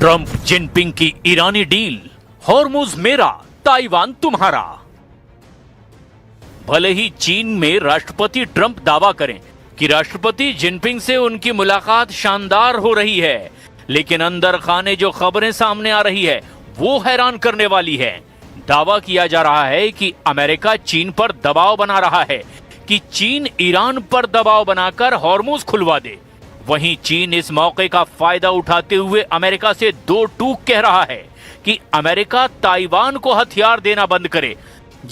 Trump Jinping की ईरानी deal, Hormuz मेरा, Taiwan तुम्हारा। भले ही चीन में राष्ट्रपति ट्रंप दावा करें कि राष्ट्रपति जिनपिंग से उनकी मुलाकात शानदार हो रही है, लेकिन अंदर खाने जो खबरें सामने आ रही है वो हैरान करने वाली है। दावा किया जा रहा है कि अमेरिका चीन पर दबाव बना रहा है कि चीन ईरान पर दबाव बनाकर हॉर्मुज खुलवा दे। वहीं चीन इस मौके का फायदा उठाते हुए अमेरिका से दो टूक कह रहा है कि अमेरिका ताइवान को हथियार देना बंद करे।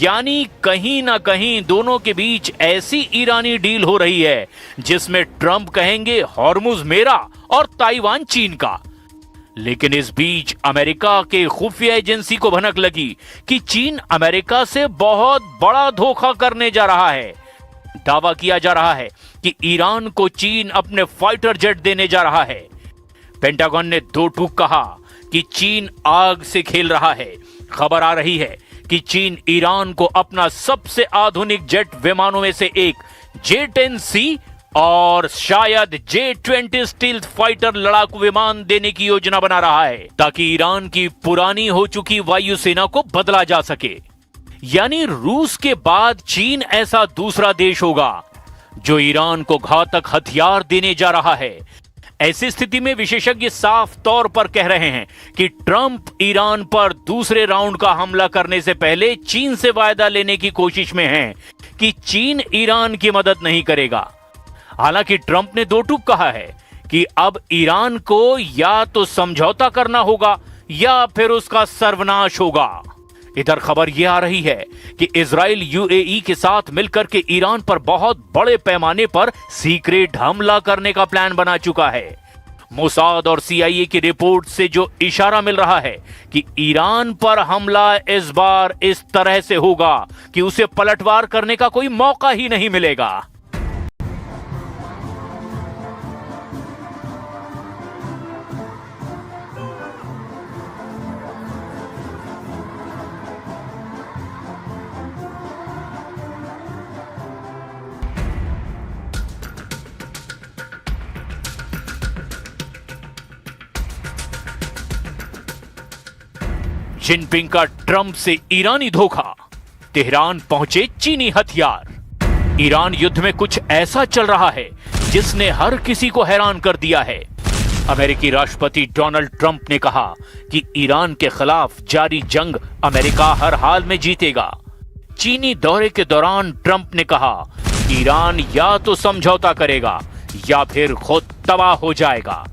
यानी कहीं ना कहीं दोनों के बीच ऐसी ईरानी डील हो रही है जिसमें ट्रंप कहेंगे हॉर्मुज मेरा और ताइवान चीन का। लेकिन इस बीच अमेरिका के खुफिया एजेंसी को भनक लगी कि चीन अमेरिका से बहुत बड़ा धोखा करने जा रहा है। दावा किया जा रहा है कि ईरान को चीन अपने फाइटर जेट देने जा रहा है। पेंटागन ने दो टूक कहा कि चीन आग से खेल रहा है। खबर आ रही है कि चीन ईरान को अपना सबसे आधुनिक जेट विमानों में से एक J-10C और शायद J-20 स्टील्थ फाइटर लड़ाकू विमान देने की योजना बना रहा है ताकि ईरान की पुरानी हो चुकी वायुसेना को बदला जा सके। यानी रूस के बाद चीन ऐसा दूसरा देश होगा जो ईरान को घातक हथियार देने जा रहा है। ऐसी स्थिति में विशेषज्ञ साफ तौर पर कह रहे हैं कि ट्रंप ईरान पर दूसरे राउंड का हमला करने से पहले चीन से वायदा लेने की कोशिश में हैं कि चीन ईरान की मदद नहीं करेगा। हालांकि ट्रंप ने दो टूक कहा है कि अब ईरान को या तो समझौता करना होगा या फिर उसका सर्वनाश होगा। इधर खबर यह आ रही है कि इजराइल यूएई के साथ मिलकर के ईरान पर बहुत बड़े पैमाने पर सीक्रेट हमला करने का प्लान बना चुका है। मोसाद और सीआईए की रिपोर्ट से जो इशारा मिल रहा है कि ईरान पर हमला इस बार इस तरह से होगा कि उसे पलटवार करने का कोई मौका ही नहीं मिलेगा। जिनपिंग का ट्रंप से ईरानी धोखा, तेहरान पहुंचे चीनी हथियार। ईरान युद्ध में कुछ ऐसा चल रहा है जिसने हर किसी को हैरान कर दिया है। अमेरिकी राष्ट्रपति डोनाल्ड ट्रंप ने कहा कि ईरान के खिलाफ जारी जंग अमेरिका हर हाल में जीतेगा। चीनी दौरे के दौरान ट्रंप ने कहा ईरान या तो समझौता करेगा या फिर खुद तबाह हो जाएगा।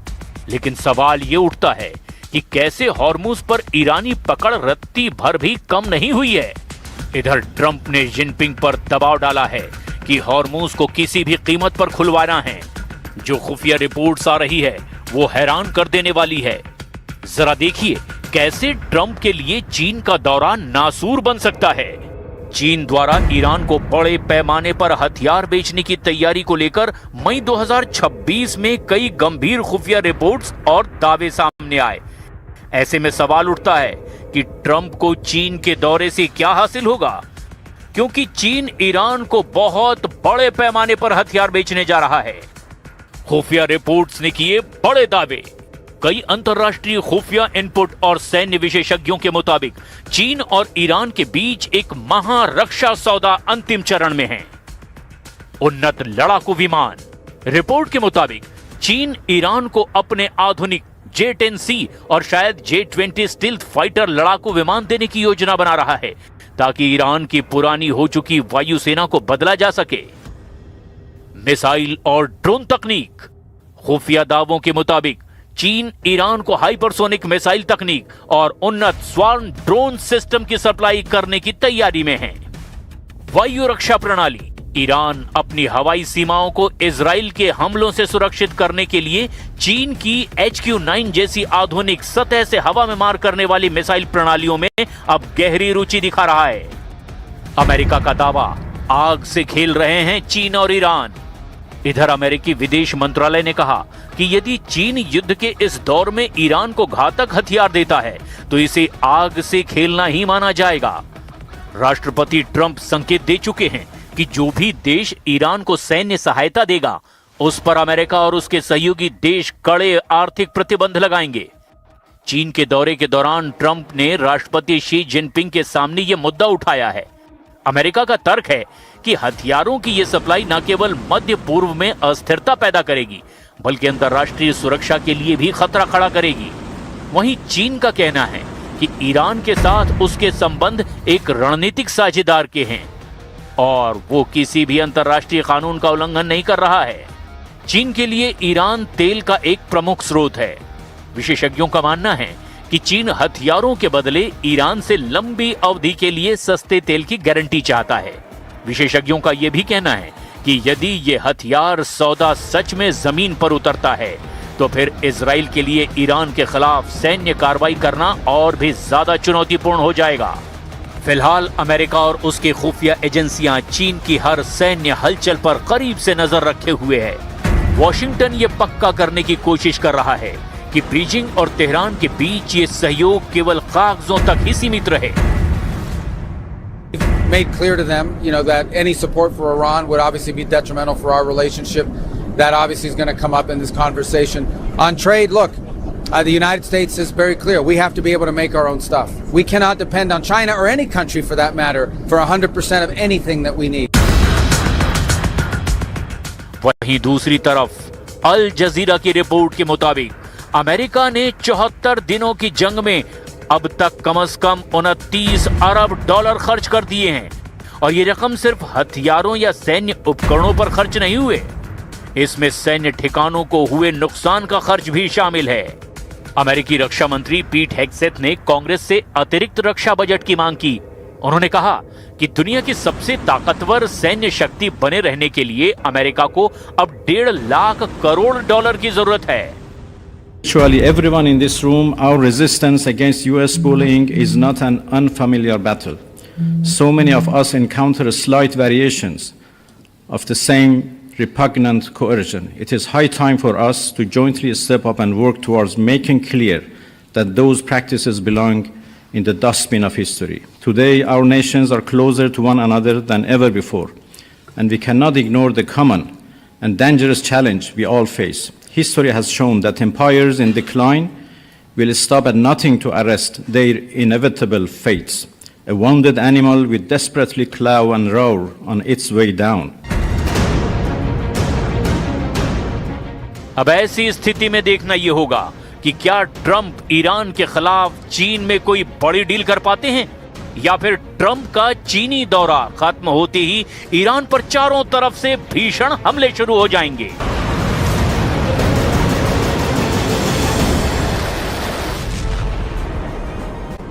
लेकिन सवाल ये उठता है कि कैसे हॉर्मुज पर ईरानी पकड़ रत्ती भर भी कम नहीं हुई है। इधर ट्रंप ने जिनपिंग पर दबाव डाला है कि हॉर्मुज को किसी भी कीमत पर खुलवाना है। जो खुफिया रिपोर्ट्स आ रही है वो हैरान कर देने वाली है। जरा देखिए कैसे ट्रंप के लिए चीन का दौरा नासूर बन सकता है। चीन द्वारा ईरान को बड़े पैमाने पर हथियार बेचने की तैयारी को लेकर मई 2026 में कई गंभीर खुफिया रिपोर्ट्स और दावे सामने आए। ऐसे में सवाल उठता है कि ट्रंप को चीन के दौरे से क्या हासिल होगा, क्योंकि चीन ईरान को बहुत बड़े पैमाने पर हथियार बेचने जा रहा है। खुफिया रिपोर्ट्स ने किए बड़े दावे। कई अंतर्राष्ट्रीय खुफिया इनपुट और सैन्य विशेषज्ञों के मुताबिक चीन और ईरान के बीच एक महारक्षा सौदा अंतिम चरण में है। उन्नत लड़ाकू विमान। रिपोर्ट के मुताबिक चीन ईरान को अपने आधुनिक J-10C और शायद J-20 स्टील्थ फाइटर लड़ाकू विमान देने की योजना बना रहा है ताकि ईरान की पुरानी हो चुकी वायुसेना को बदला जा सके। मिसाइल और ड्रोन तकनीक। खुफिया दावों के मुताबिक चीन ईरान को हाइपरसोनिक मिसाइल तकनीक और उन्नत स्वार्म ड्रोन सिस्टम की सप्लाई करने की तैयारी में है। वायु रक्षा प्रणाली। ईरान अपनी हवाई सीमाओं को इजराइल के हमलों से सुरक्षित करने के लिए चीन की HQ-9 जैसी आधुनिक सतह से हवा में मार करने वाली मिसाइल प्रणालियों में अब गहरी रुचि दिखा रहा है। अमेरिका का दावा, आग से खेल रहे हैं चीन और ईरान। इधर अमेरिकी विदेश मंत्रालय ने कहा कि यदि चीन युद्ध के इस दौर में ईरान को घातक हथियार देता है तो इसे आग से खेलना ही माना जाएगा। राष्ट्रपति ट्रंप संकेत दे चुके हैं कि जो भी देश ईरान को सैन्य सहायता देगा उस पर अमेरिका और उसके सहयोगी देश कड़े आर्थिक प्रतिबंध लगाएंगे। चीन के दौरे के दौरान ट्रंप ने राष्ट्रपति शी जिनपिंग के सामने यह मुद्दा उठाया है। अमेरिका का तर्क है कि हथियारों की यह सप्लाई न केवल मध्य पूर्व में अस्थिरता पैदा करेगी, बल्कि अंतर्राष्ट्रीय सुरक्षा के लिए भी खतरा खड़ा करेगी। वहीं चीन का कहना है कि ईरान के साथ उसके संबंध एक रणनीतिक साझेदार के हैं और वो किसी भी अंतर्राष्ट्रीय कानून का उल्लंघन नहीं कर रहा है। चीन के लिए ईरान तेल का एक प्रमुख स्रोत है। विशेषज्ञों का मानना है कि चीन हथियारों के बदले ईरान से लंबी अवधि के लिए सस्ते तेल की गारंटी चाहता है। विशेषज्ञों का यह भी कहना है कि यदि ये हथियार सौदा सच में जमीन पर उतरता है तो फिर इजराइल के लिए ईरान के खिलाफ सैन्य कार्रवाई करना और भी ज्यादा चुनौतीपूर्ण हो जाएगा। फिलहाल अमेरिका और उसकी खुफिया एजेंसियां चीन की हर सैन्य हलचल पर करीब से नजर रखे हुए है। वॉशिंगटन ये पक्का करने की कोशिश कर रहा है कि बीजिंग और तेहरान के बीच ये सहयोग केवल कागजों तक ही सीमित रहे। Made clear to them, that any support for Iran would obviously be detrimental for our relationship. That obviously is going to come up in this conversation. On trade, look, the United States is very clear. We have to be able to make our own stuff. We cannot depend on China or any country for that matter for 100% of anything that we need. वहीं दूसरी तरफ अल जजीरा की report के मुताबिक America ने 74 दिनों की जंग में अब तक कम से कम $29 अरब खर्च कर दिए हैं और ये रकम सिर्फ हथियारों या सैन्य उपकरणों पर खर्च नहीं हुए, इसमें सैन्य ठिकानों को हुए नुकसान का खर्च भी शामिल है। अमेरिकी रक्षा मंत्री पीट हेग्सेथ ने कांग्रेस से अतिरिक्त रक्षा बजट की मांग की। उन्होंने कहा कि दुनिया की सबसे ताकतवर सैन्य शक्ति बने रहने के लिए अमेरिका को अब $1.5 लाख करोड़ की जरूरत है। Actually, everyone in this room, our resistance against US bullying is not an unfamiliar battle. So many of us encounter slight variations of the same repugnant coercion. It is high time for us to jointly step up and work towards making clear that those practices belong in the dustbin of history. Today, our nations are closer to one another than ever before, and we cannot ignore the common and dangerous challenge we all face. History has shown that empires in decline will stop at nothing to arrest their inevitable fates. A wounded animal will desperately claw and roar on its way down. अब ऐसी स्थिति में देखना यह होगा कि क्या Trump Iran के खिलाफ चीन में कोई बड़ी डील कर पाते हैं या फिर ट्रंप का चीनी दौरा खत्म होते ही ईरान पर चारों तरफ से भीषण हमले शुरू हो जाएंगे।